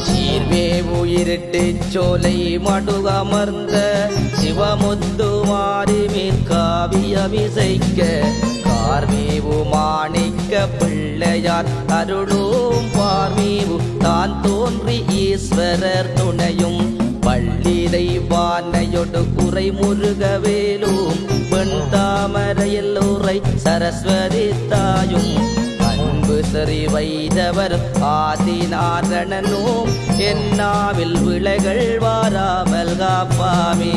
சீர்வேவு இருட்டுச் சோலை மடுகமர்ந்த சிவமுத்துமாரி மேற்காவியமிசைக்க கார்மேவு மாணிக்க பிள்ளையார் அருளும் பார்மேவு தான் தோன்றி ஈஸ்வரர் துணையும் பள்ளிதை வானையொடு குறை முருகவேலும் பெண் தாமரையில் உரை சரஸ்வதி தாயும் அன்பு சரி வைதவர் ஆதிநாரணனும் என்னாவில் விளைகள் வாராமல் காப்பாமே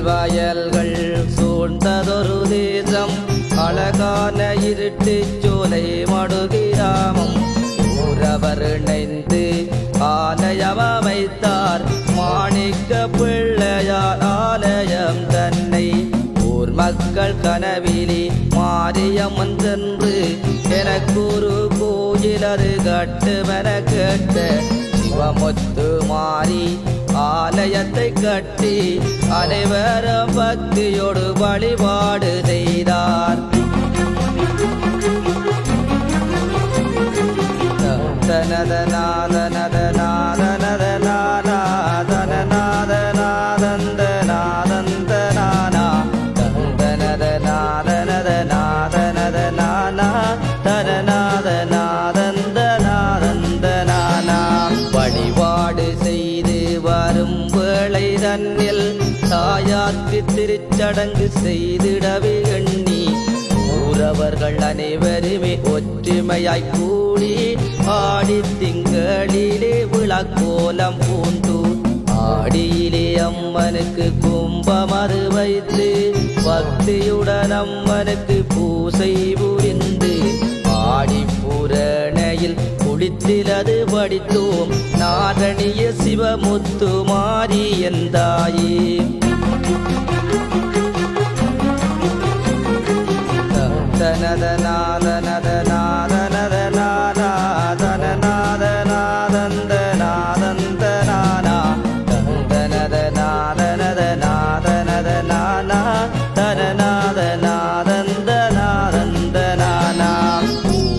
வயல்கள் சூழ்ந்ததொரு தேசம் அழகான இருட்டுச் சோலை மடுகிராமம் ஊரவர் இணைந்து ஆலயம் அமைத்தார் மாணிக்க பிள்ளையார் ஆலயம் தன்னை ஊர் மக்கள் கனவிலே மாரியம்மன் சென்று எனக்கூறு கோயில் அது கட்டுமென கேட்ட சிவமுத்து மாறி ஆலயத்தை கட்டி அனைவரும் பக்தியோடு வழிபாடு செய்தார். வழிபாடு செய்து வரும் வேளை தன்னில் தாயாக்கு திருச்சடங்கு செய்திடவே எண்ணி ஊரவர்கள் அனைவருமே ஒற்றுமையாய் கூடி ஆடி திங்களிலே விழாக்கோலம் பூண்டு ஆடியிலே அம்மனுக்கு கும்பமது வைத்து பக்தியுடன் அம்மனுக்கு பூசை புரிந்து ஆடி பூரணையில் குளித்திலது படித்தோம் நாரணிய சிவமுத்து மாறி எந்தாயே.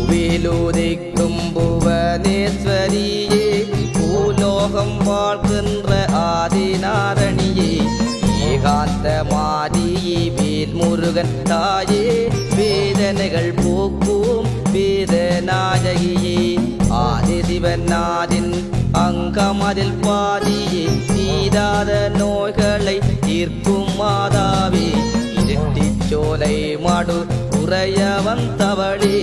பூவிலுதிக்கும் புவனேஸ்வரியே பூலோகம் வாழ்கின்ற ஆதிநாரணியே ஏகாந்த மாரியே வேல் முருகன் தாயே வேதனைகள் போக்கும் வேதநாயகியே ஆதிசிவநாதின் அங்கமதில் பாதியே தீராத நோய்களை தீர்க்கும் மாதாவே இருட்டிச்சோலை மடு உறைய வந்தவளே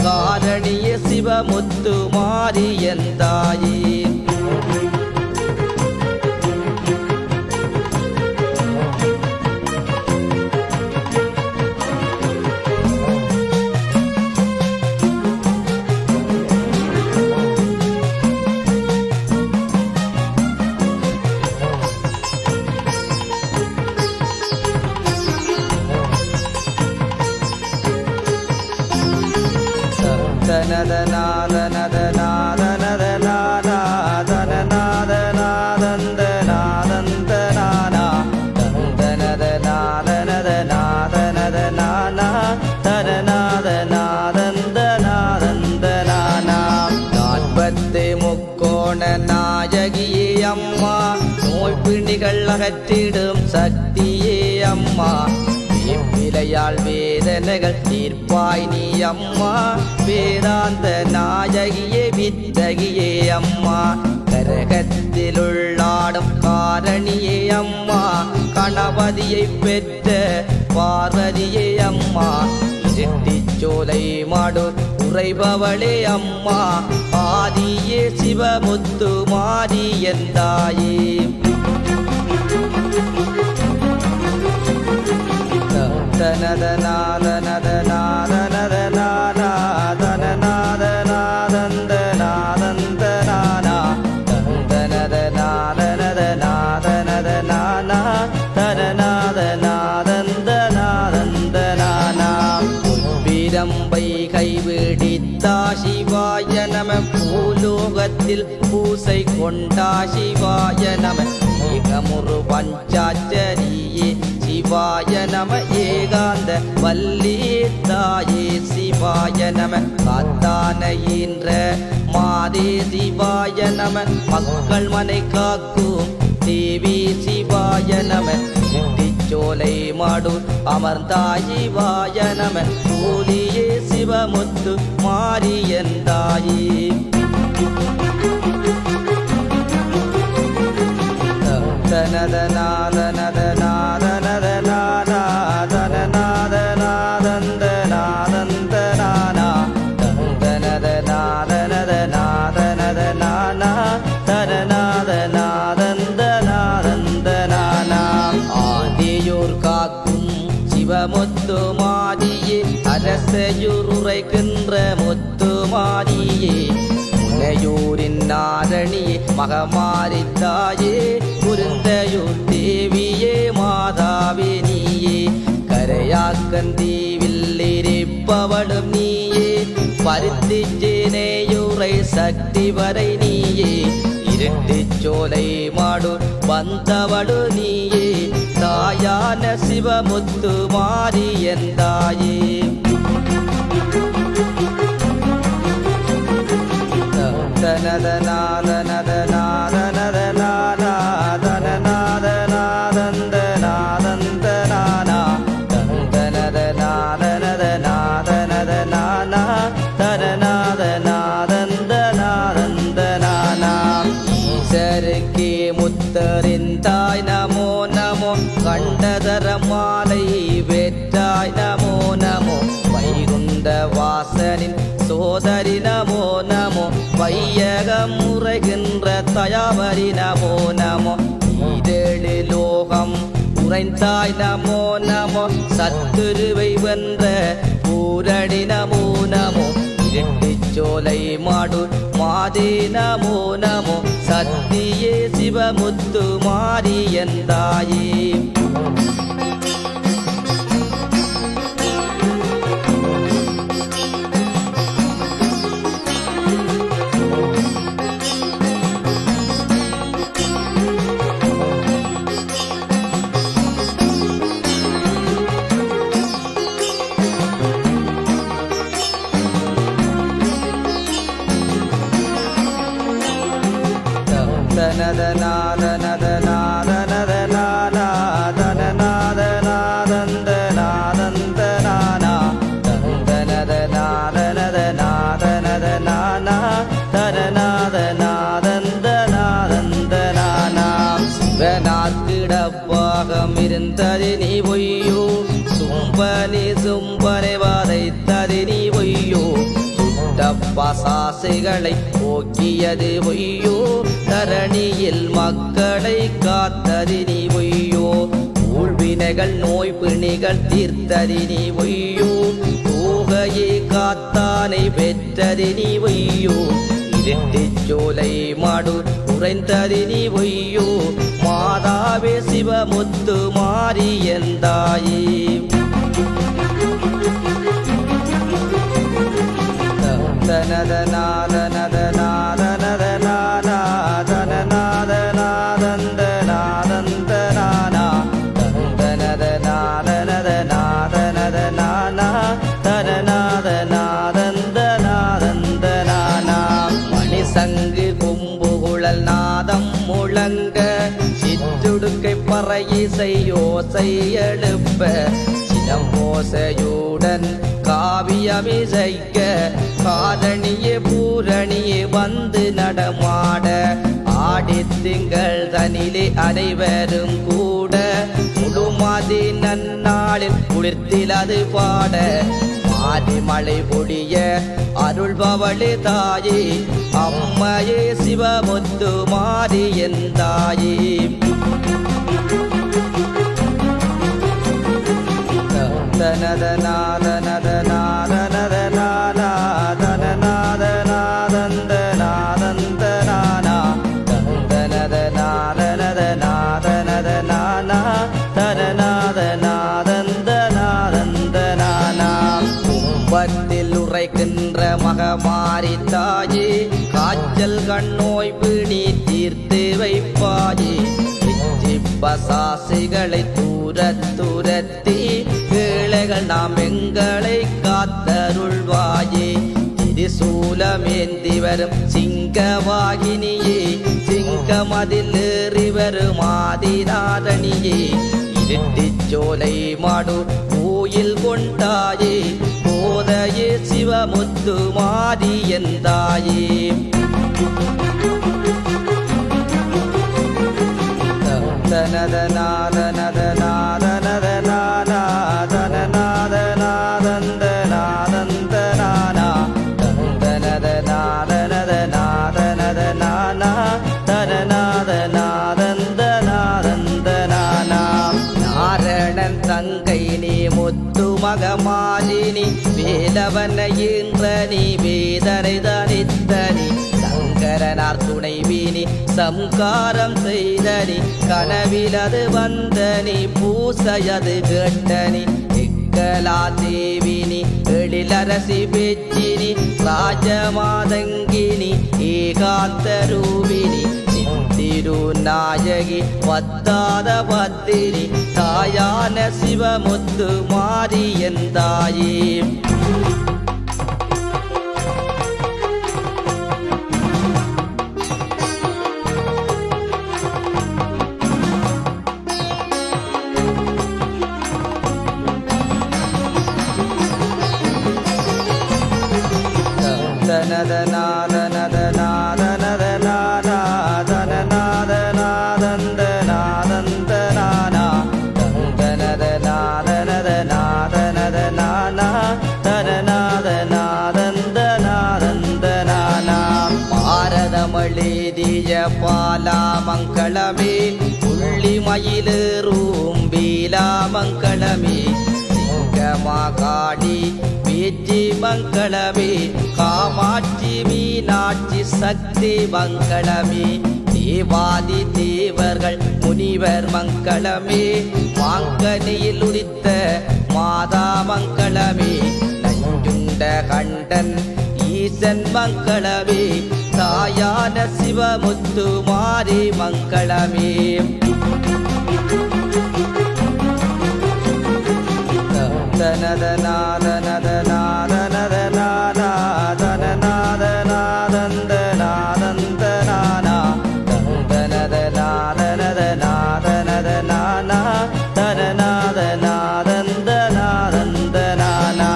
காரணிய சிவமுத்து மாறி எந்தாயே. முக்கோண நாயகியே அம்மா நோய் பிணிகள் அகற்றிடும் சக்தியே அம்மா வேப்பிலை பிள்ளையாள் வேதனைகள் தீர்ப்பாய் நீ அம்மா வேதாந்த நாயகியே வித்தகியே அம்மா கரகத்திலுள்ளாடும் காரணியே அம்மா கணபதியை பெற்ற பார்வதியே அம்மா செட்டிச்சோலை மாடு உறைபவளே அம்மா ஆதியே சிவமுத்து மாரி எந்தாயே பிரம்பை கைவிடித்தா சிவாய நம பூலோகத்தில் பூசை கொண்டா சிவாய நம ஏகமுரு பஞ்சாச்சரியே சிவாய நம ஏகாந்த வல்லீத்தாயே சிவாய நம காத்தான ஈன்ற மாதே சிவாய நம மக்கள் மனை காக்கும் தேவி சிவாய நம சோலை மாடு அமர்ந்தாய் சிவாய நம கூலியே சிவமுத்து மாரியந்தாயே முத்து மாரியே அரசையுரைக்கின்ற முத்து மாரியே முனையூரின் நாரணியே மகமாரி தாயே குருந்தையூர் தேவியே மாதாவே நீயே கரையாக்கந்தீவில் இருப்பவளும் நீயே பருத்தி சேனையுரை சக்தி வரை நீயே இருட்டிச்சோலை மாடு வந்தவளு நீயே தாயான சிவமுத்து மாரி எந்தாயே ஈசருக்கே முத்தறிந்தாய் நமோ நமோ கண்டதர மாலை வெற்றாய் நமோ நமோ வைகுந்த வாசனின் சோதரி நமோ நமோ வையகம் முறைகின்ற தயாவரி நமோ நமோ ஈரேழு லோகம் உறைந்தாய் நமோ நமோ சத்துருவை வென்ற பூரடி நமோ நமோ இரட்டிச்சோலை மாடு மாதே நமோ நமோ சத்தியே சிவமுத்து மாரி எந்தாயே சிவனார்க்கிடப்பாகம் இருந்தது நீ பொய்யோ சும்பனி சும்பனை வதைத்தது நீ பொய்யோ பசாசைகளை போக்கியது பொய்யோ தரணியில் மக்களை காத்தது நீ பொய்யோ ஊழ்வினைகள் நோய் பிணிகள் தீர்த்தது நீ பொய்யோ தூகையே காத்தானை பெற்றது நீ பொய்யோ இரட்டிச்சோலை மாடு உறைந்தது நீ பொய்யோ மாதாவே சிவமுத்து மாரி எந்தாயே மணிசங்கு கும்புகுழல் நாதம் முழங்க சிற்றுடுக்கை பறையிசை யோசை எழுப்ப சில எம்போசையுடன் காவியமிசைக்க காரணியே பூரணியே வந்து நடமாட ஆடித்திங்கள் தனிலே அனைவரும் கூட முழுமதி நன்னாளில் குளிர்த்தில் அது பாட மாறி மழை பொழிய அருள்பவளே தாயே அம்மையே சிவமுத்து மாறி என் தாயே தனத நாத நத நாத நத நானா தன நாத நாதந்த நாதந்த நானா தனத நாத நத நாத நத நானா தன நாத நாதந்த நாதந்த நானா கும்பத்தில் உரைக்கின்ற மகமாரி தாயே காய்ச்சல் கண்ணோய் பிணி தீர்த்து வைப்பாயே பசாசிகளை தூரத்தி ஏழைகள் நாம் எங்களை காத்தருள்வாயே திரிசூலமேந்தி வரும் சிங்கவாகினியே சிங்கமதில் ஏறி வரும் ஆதிநாதனியே இருட்டிச்சோலை மாடு கோயில் கொண்டாயே போதையே சிவமுத்து மாறி எந்தாயே தனத நாத நத நாத நத நானா தன நாத நாதந்த நாதந்த நானா தனத நாத நத நாத நத நானா தன நாத நாதந்த நாதந்த நானா நாரணன் தங்கை நீ முத்து மகமாலினி வேலவன ஈன்ற நீ வேதனை தனித்தனி சங்கரனார் துணைவினி சம்காரம் செய்தனி கனவிலது வந்தனி பூசையது கேட்டனி எக்கலா தேவினி எழிலரசி பெச்சினி ராஜமாதங்கினி ஏகாந்த ரூபினி திருநாயகி வத்தாத பத்திரி தாயான சிவமுத்து மாறி என் தாயே தனத நாத நத நாத நத நானா தன நாத நாதந்த நாதந்த நானா தனத நாத நத நாத நத நானா தன நாத நாதந்த நாதந்த நானா பாரதமளேதிய பாலா மங்களமே புள்ளி மயிலேறும் பீலா மங்களமே சிங்கமாகாடி பேச்சி மங்களமே காமாட்சி மீனாட்சி சக்தி மங்களமே தேவாதி தேவர்கள் முனிவர் மங்களமே மாங்கனியில் உதித்த மாதா மங்களமே நஞ்சுண்ட கண்டன் ஈசன் மங்களமே தாயான சிவமுத்து மாறி மங்களமே தனத நாத நத நாத நத நானா தன நாத நாதந்த நாதந்த நானா தனத நாத நத நாத நத நானா தன நாத நாதந்த நாதந்த நானா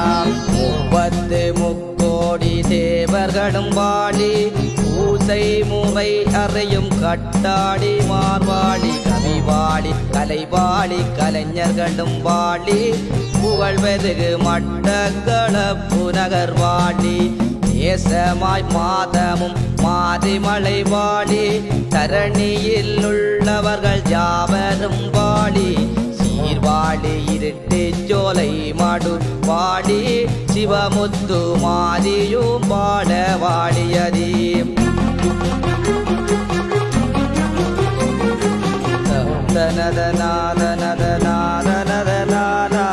முப்பத்து முக்கோடி தேவர்களும் வாழி பூசை முறை அறையும் கட்டாடி மார்வாளி கவிவாளி கலைவாளி கலைஞர்களும் வாழி புகழ் வெறுகு மட்டக்களப்பு நகர் வாழி தேசமாய் மாதமும் மாரிமலை வாழி தரணியில் உள்ளவர்கள் யாவரும் வாழி சீர்வாழி இருட்டு சோலை மாடு வாழி சிவமுத்து மாரியும் பாட வாழியதே தனத நாத நத நாத நத நானா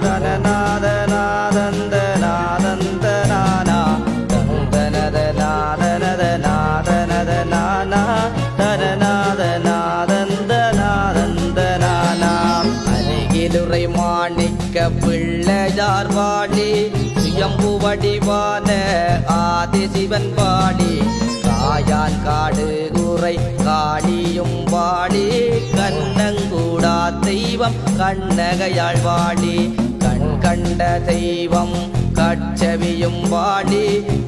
தன நாத நாதந்த நாதந்த நானா தனத நாத நத நாத நத நானா தன நாத நாதந்த நாதந்த நானா அருகிலுரை மாணிக்க பிள்ளையார் வாழி சுயம்பு வடிவான ஆதிசிவன் வாழி காயான் காடு குறை காளியும் வாழி கண்ணங்கூடா தெய்வம் கண்ணகையாள் வாழி கண்ட தெய்வம் காட்சவியும் பாடி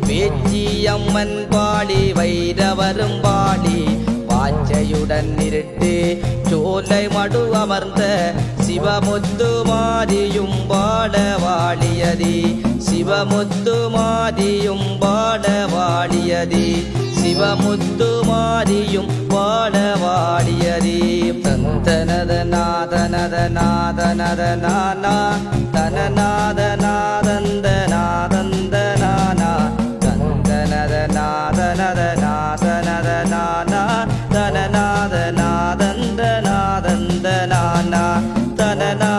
பேச்சியம்மன் பாடி வைரவரும் பாடி பாச்சையுடன் இருட்டு சோலை மடு அமர்ந்த சிவமுத்து மாரியும் பாட வாடியதி சிவமுத்து மாரியும் பாட வாடியதி சிவமுத்து மாரியும் பாட வாடியதி தந்தனத நாதனத நாதனத நானா தனநாத நாதந்த நாதந்த நானா தந்தனத நாதனத நாதனத நானா தனநாத நாதந்த நாதந்த நானா தனநா